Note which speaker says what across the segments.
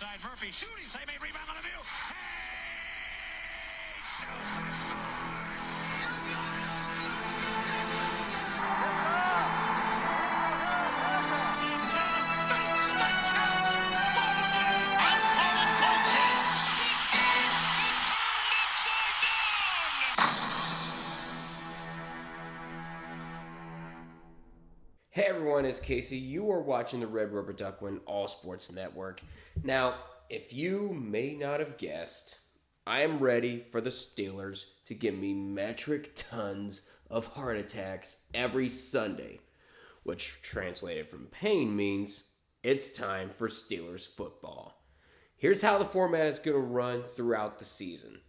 Speaker 1: inside. Murphy shooting, save a rebound on the view.
Speaker 2: Hey everyone, it's Casey. You are watching the Red Rubber Duckwind All Sports Network. Now, if you may not have guessed, I am ready for the Steelers to give me metric tons of heart attacks every Sunday, which translated from pain means it's time for Steelers football. Here's how the format is going to run throughout the season.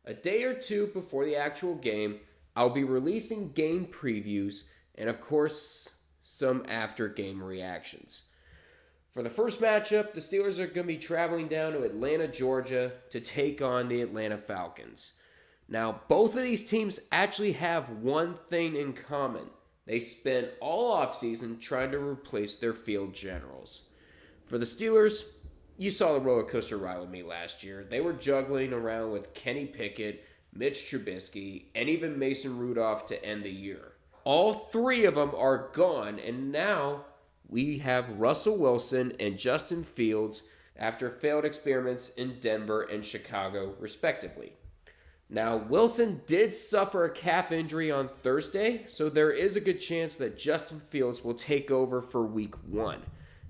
Speaker 2: A day or two before the actual game, I'll be releasing game previews and, of course, some after-game reactions. For the first matchup, the Steelers are going to be traveling down to Atlanta, Georgia to take on the Atlanta Falcons. Now, both of these teams actually have one thing in common. They spent all offseason trying to replace their field generals. For the Steelers, you saw the roller coaster ride with me last year. They were juggling around with Kenny Pickett, Mitch Trubisky, and even Mason Rudolph to end the year. All three of them are gone, and now we have Russell Wilson and Justin Fields after failed experiments in Denver and Chicago, respectively. Now, Wilson did suffer a calf injury on Thursday, so there is a good chance that Justin Fields will take over for Week 1.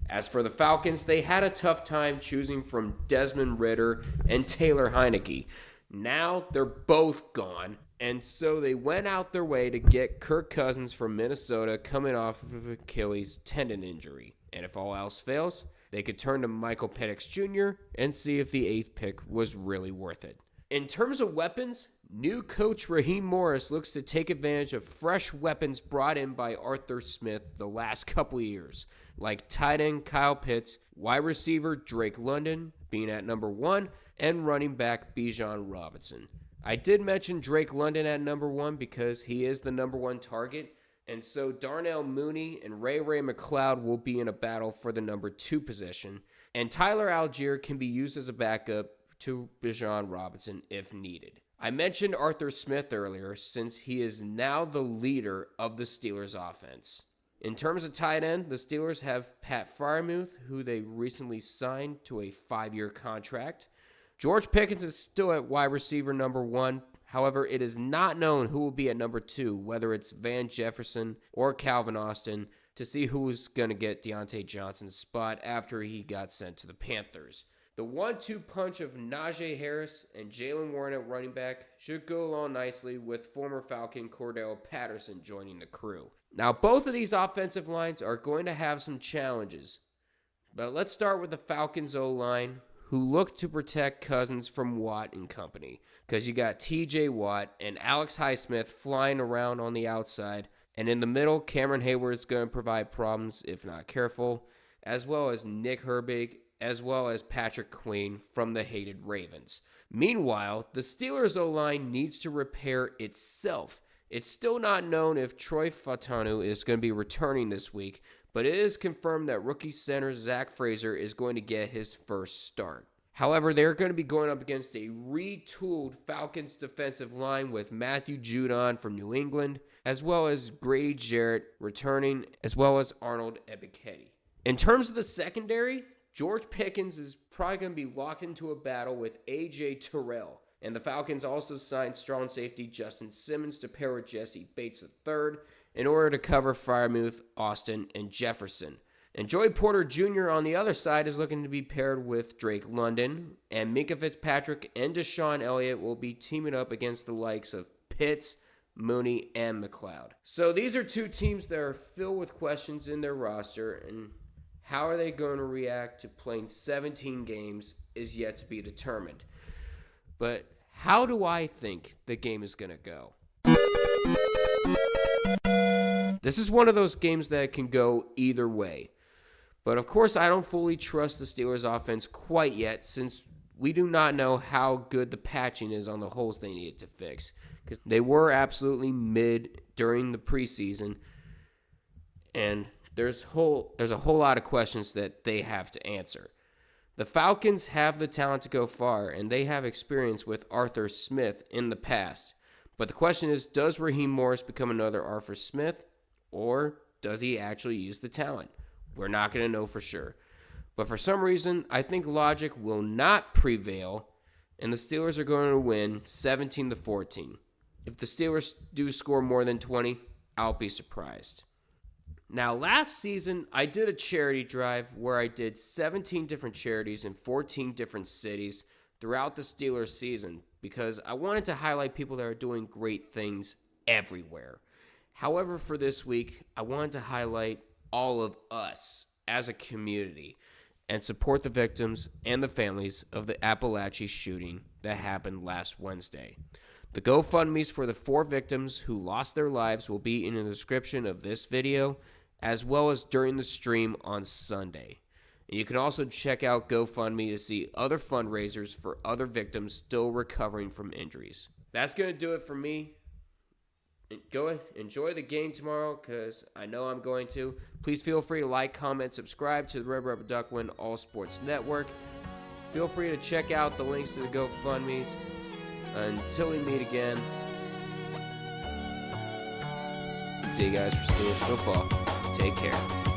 Speaker 2: As for the Falcons, they had a tough time choosing from Desmond Ridder and Taylor Heineke. Now they're both gone. And so they went out their way to get Kirk Cousins from Minnesota coming off of Achilles tendon injury. And if all else fails, they could turn to Michael Penix Jr. and see if the 8th pick was really worth it. In terms of weapons, new coach Raheem Morris looks to take advantage of fresh weapons brought in by Arthur Smith the last couple of years, like tight end Kyle Pitts, wide receiver Drake London being at number 1, and running back Bijan Robinson. I did mention Drake London at number 1 because he is the number 1 target, and so Darnell Mooney and Ray McCloud will be in a battle for the number 2 position, and Tyler Algier can be used as a backup to Bijan Robinson if needed. I mentioned Arthur Smith earlier since he is now the leader of the Steelers offense. In terms of tight end, the Steelers have Pat Freiermuth, who they recently signed to a 5-year contract. George Pickens is still at wide receiver number 1. However, it is not known who will be at number 2, whether it's Van Jefferson or Calvin Austin, to see who's going to get Deontay Johnson's spot after he got sent to the Panthers. The 1-2 punch of Najee Harris and Jalen Warren at running back should go along nicely with former Falcon Cordell Patterson joining the crew. Now, both of these offensive lines are going to have some challenges, but let's start with the Falcons O-line, who look to protect Cousins from Watt and company, because you got TJ Watt and Alex Highsmith flying around on the outside, and in the middle, Cameron Hayward is going to provide problems if not careful, as well as Nick Herbig, as well as Patrick Queen from the hated Ravens. Meanwhile, the Steelers O-line needs to repair itself. It's still not known if Troy Fautanu is going to be returning this week, but it is confirmed that rookie center Zach Frazier is going to get his first start. However, they're going to be going up against a retooled Falcons defensive line with Matthew Judon from New England, as well as Grady Jarrett returning, as well as Arnold Ebiketie. In terms of the secondary, George Pickens is probably going to be locked into a battle with A.J. Terrell, and the Falcons also signed strong safety Justin Simmons to pair with Jesse Bates III in order to cover Freiermuth, Austin, and Jefferson. And Joey Porter Jr. on the other side is looking to be paired with Drake London, and Minkah Fitzpatrick and Deshaun Elliott will be teaming up against the likes of Pitts, Mooney, and McLeod. So these are two teams that are filled with questions in their roster, and how are they going to react to playing 17 games is yet to be determined. But how do I think the game is going to go? This is one of those games that can go either way. But of course, I don't fully trust the Steelers offense quite yet, since we do not know how good the patching is on the holes they needed to fix, because they were absolutely mid during the preseason, and there's a whole lot of questions that they have to answer. The Falcons have the talent to go far, and they have experience with Arthur Smith in the past. But the question is, does Raheem Morris become another Arthur Smith, or does he actually use the talent? We're not going to know for sure. But for some reason, I think logic will not prevail, and the Steelers are going to win 17-14. If the Steelers do score more than 20, I'll be surprised. Now, last season, I did a charity drive where I did 17 different charities in 14 different cities throughout the Steelers season because I wanted to highlight people that are doing great things everywhere. However, for this week, I wanted to highlight all of us as a community and support the victims and the families of the Apalachee shooting that happened last Wednesday. The GoFundMes for the 4 victims who lost their lives will be in the description of this video, as well as during the stream on Sunday. And you can also check out GoFundMe to see other fundraisers for other victims still recovering from injuries. That's going to do it for me. Go enjoy the game tomorrow, because I know I'm going to. Please feel free to like, comment, subscribe to the Red Rubber Duck Win All Sports Network. Feel free to check out the links to the GoFundMes. Until we meet again, see you guys for Steelers football. Take care.